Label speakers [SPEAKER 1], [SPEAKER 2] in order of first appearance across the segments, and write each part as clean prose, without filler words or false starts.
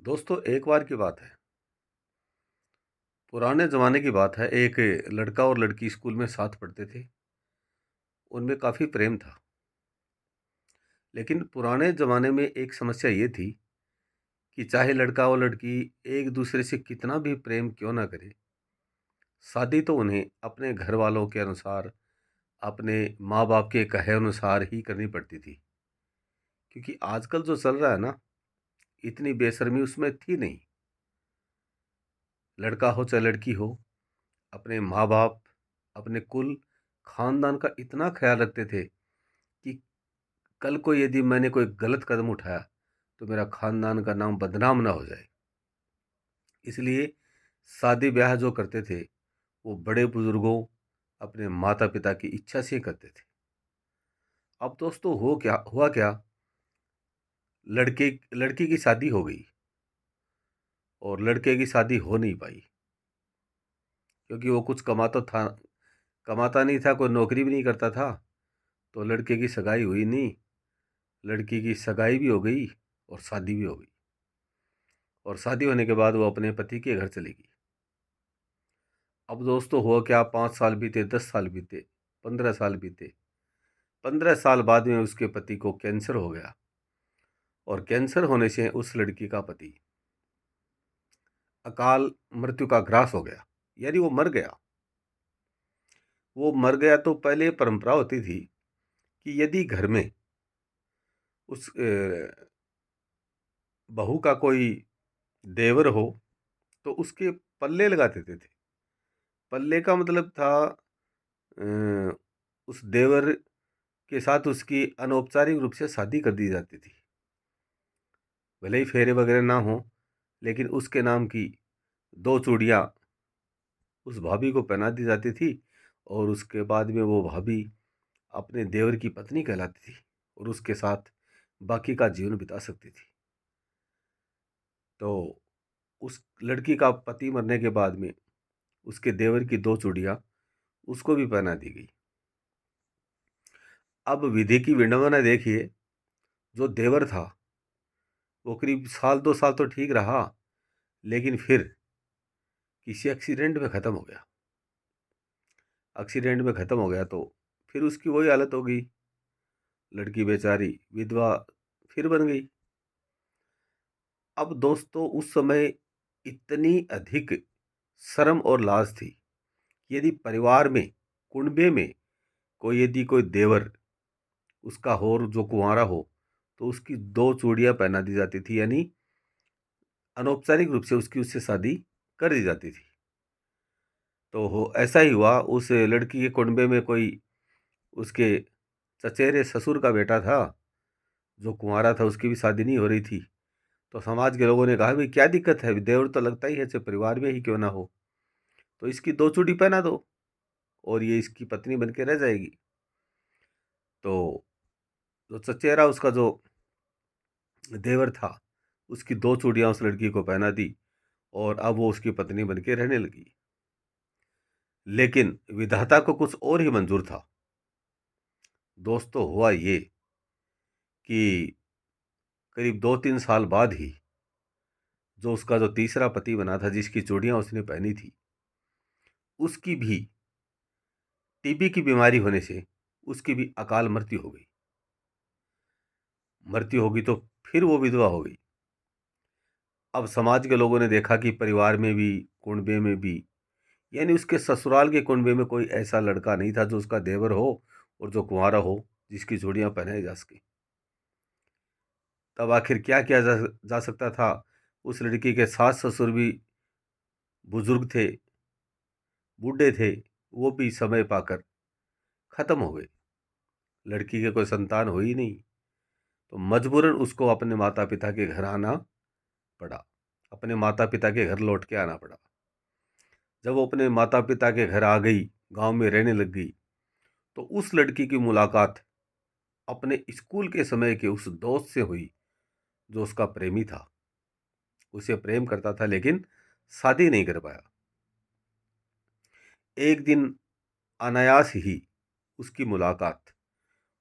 [SPEAKER 1] दोस्तों, एक बार की बात है। पुराने ज़माने की बात है। एक लड़का और लड़की स्कूल में साथ पढ़ते थे। उनमें काफ़ी प्रेम था। लेकिन पुराने ज़माने में एक समस्या ये थी कि चाहे लड़का और लड़की एक दूसरे से कितना भी प्रेम क्यों ना करें, शादी तो उन्हें अपने घर वालों के अनुसार, अपने माँ-बाप के कहे अनुसार ही करनी पड़ती थी। क्योंकि आजकल जो चल रहा है ना, इतनी बेशर्मी उसमें थी नहीं। लड़का हो चाहे लड़की हो, अपने माँ-बाप, अपने कुल, खानदान का इतना ख़्याल रखते थे कि कल को यदि मैंने कोई गलत कदम उठाया तो मेरा खानदान का नाम बदनाम ना हो जाए। इसलिए शादी ब्याह जो करते थे वो बड़े बुजुर्गों, अपने माता पिता की इच्छा से ही करते थे। अब दोस्तों हुआ क्या, लड़के लड़की की शादी हो गई और लड़के की शादी हो नहीं पाई। क्योंकि वो कुछ कमाता नहीं था, कोई नौकरी भी नहीं करता था। तो लड़के की सगाई हुई नहीं। लड़की की सगाई भी हो गई और शादी भी हो गई। और शादी होने के बाद वो अपने पति के घर चली गई। अब दोस्तों हुआ क्या, 5 साल बीते, 10 साल बीते, 15 साल बीते। 15 साल बाद में उसके पति को कैंसर हो गया। और कैंसर होने से उस लड़की का पति अकाल मृत्यु का ग्रास हो गया। यानी वो मर गया। वो मर गया तो पहले परंपरा होती थी कि यदि घर में उस बहू का कोई देवर हो तो उसके पल्ले लगा देते थे। पल्ले का मतलब था अ, उस देवर के साथ उसकी अनौपचारिक रूप से शादी कर दी जाती थी। भले ही फेरे वगैरह ना हो, लेकिन उसके नाम की 2 चूड़ियाँ उस भाभी को पहना दी जाती थी। और उसके बाद में वो भाभी अपने देवर की पत्नी कहलाती थी और उसके साथ बाकी का जीवन बिता सकती थी। तो उस लड़की का पति मरने के बाद में उसके देवर की 2 चूड़ियाँ उसको भी पहना दी गई। अब विधि की विडंबना देखिए, जो देवर था वो करीब साल 2 साल तो ठीक रहा, लेकिन फिर किसी एक्सीडेंट में ख़त्म हो गया। एक्सीडेंट में ख़त्म हो गया तो फिर उसकी वही हालत हो गई। लड़की बेचारी विधवा फिर बन गई। अब दोस्तों, उस समय इतनी अधिक शर्म और लाज थी कि यदि परिवार में, कुनबे में कोई देवर उसका हो और जो कुंवारा हो, तो उसकी 2 चूड़ियाँ पहना दी जाती थी। यानी अनौपचारिक रूप से उसकी उससे शादी कर दी जाती थी। तो हो ऐसा ही हुआ, उस लड़की के कुनबे में कोई उसके चचेरे ससुर का बेटा था, जो कुंवारा था, उसकी भी शादी नहीं हो रही थी। तो समाज के लोगों ने कहा, भाई क्या दिक्कत है, देवर तो लगता ही है, चाहे परिवार में ही क्यों ना हो, तो इसकी 2 चूड़ी पहना दो और ये इसकी पत्नी बन के रह जाएगी। तो जो चचेरा उसका जो देवर था, उसकी 2 चूड़ियाँ उस लड़की को पहना दी और अब वो उसकी पत्नी बन के रहने लगी। लेकिन विधाता को कुछ और ही मंजूर था। दोस्तों, हुआ ये कि करीब 2-3 साल बाद ही जो उसका जो तीसरा पति बना था, जिसकी चूड़ियाँ उसने पहनी थी, उसकी भी टीबी की बीमारी होने से उसकी भी अकाल मृत्यु हो गई। मृत्यु होगी तो फिर वो विधवा हो गई। अब समाज के लोगों ने देखा कि परिवार में भी, कुनबे में भी, यानी उसके ससुराल के कुनबे में कोई ऐसा लड़का नहीं था जो उसका देवर हो और जो कुंवारा हो, जिसकी चूड़ियाँ पहनाई जा सके। तब आखिर क्या किया जा सकता था? उस लड़की के सास ससुर भी बुजुर्ग थे, बूढ़े थे, वो भी समय पाकर खत्म हो गए। लड़की के कोई संतान हुई नहीं। तो मजबूरन उसको अपने माता पिता के घर आना पड़ा। अपने माता पिता के घर लौट के आना पड़ा। जब वो अपने माता पिता के घर आ गई, गांव में रहने लग गई, तो उस लड़की की मुलाकात अपने स्कूल के समय के उस दोस्त से हुई, जो उसका प्रेमी था। उसे प्रेम करता था लेकिन शादी नहीं कर पाया। एक दिन अनायास ही उसकी मुलाकात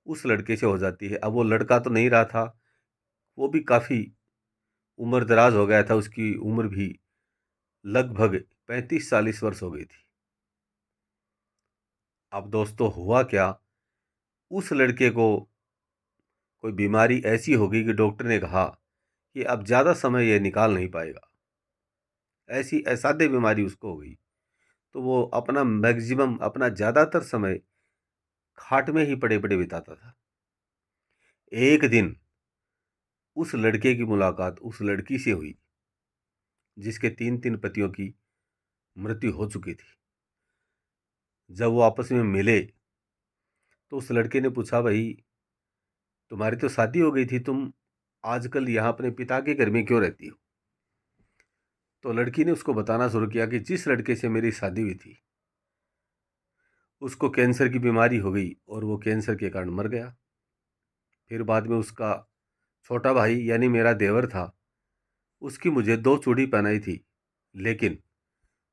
[SPEAKER 1] उस लड़के से हो जाती है। अब वो लड़का तो नहीं रहा था, वो भी काफ़ी उम्र दराज हो गया था, उसकी उम्र भी लगभग 35-40 वर्ष हो गई थी। अब दोस्तों हुआ क्या, उस लड़के को कोई बीमारी ऐसी हो गई कि डॉक्टर ने कहा कि अब ज़्यादा समय ये निकाल नहीं पाएगा। ऐसी असाध्य बीमारी उसको हो गई। तो वो अपना मैक्सिमम, अपना ज़्यादातर समय खाट में ही पड़े-पड़े बिताता था। एक दिन उस लड़के की मुलाकात उस लड़की से हुई, जिसके 3-3 पतियों की मृत्यु हो चुकी थी। जब वो आपस में मिले, तो उस लड़के ने पूछा, भाई तुम्हारी तो शादी हो गई थी, तुम आजकल यहाँ अपने पिता के घर में क्यों रहती हो? तो लड़की ने उसको बताना शुरू किया कि जिस लड़के से मेरी शादी हुई थी, उसको कैंसर की बीमारी हो गई और वो कैंसर के कारण मर गया। फिर बाद में उसका छोटा भाई यानी मेरा देवर था, उसकी मुझे 2 चूड़ी पहनाई थी, लेकिन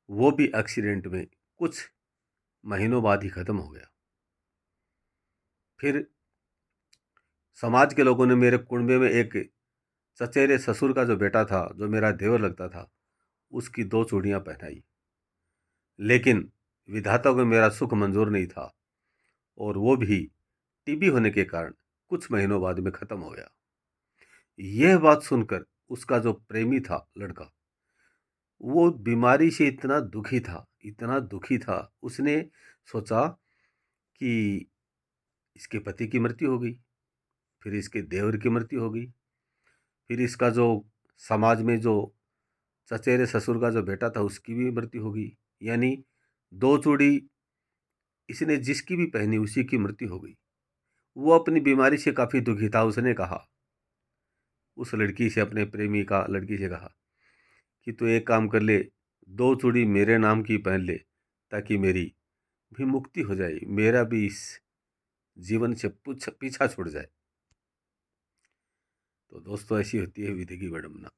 [SPEAKER 1] वो भी एक्सीडेंट में कुछ महीनों बाद ही ख़त्म हो गया। फिर समाज के लोगों ने मेरे कुनबे में एक चचेरे ससुर का जो बेटा था, जो मेरा देवर लगता था, उसकी 2 चूड़ियाँ पहनाई। लेकिन विधाता को मेरा सुख मंजूर नहीं था और वो भी टीबी होने के कारण कुछ महीनों बाद में ख़त्म हो गया। यह बात सुनकर उसका जो प्रेमी था लड़का, वो बीमारी से इतना दुखी था, उसने सोचा कि इसके पति की मृत्यु हो गई, फिर इसके देवर की मृत्यु हो गई, फिर इसका जो समाज में जो चचेरे ससुर का जो बेटा था उसकी भी मृत्यु हो गई। यानी 2 चूड़ी इसने जिसकी भी पहनी उसी की मृत्यु हो गई। वो अपनी बीमारी से काफ़ी दुखी था। उसने कहा, उस लड़की से, अपने प्रेमी का लड़की से कहा कि तू एक काम कर ले, 2 चूड़ी मेरे नाम की पहन ले, ताकि मेरी भी मुक्ति हो जाए, मेरा भी इस जीवन से पीछा छूट जाए। तो दोस्तों, ऐसी होती है विधि की विडंबना।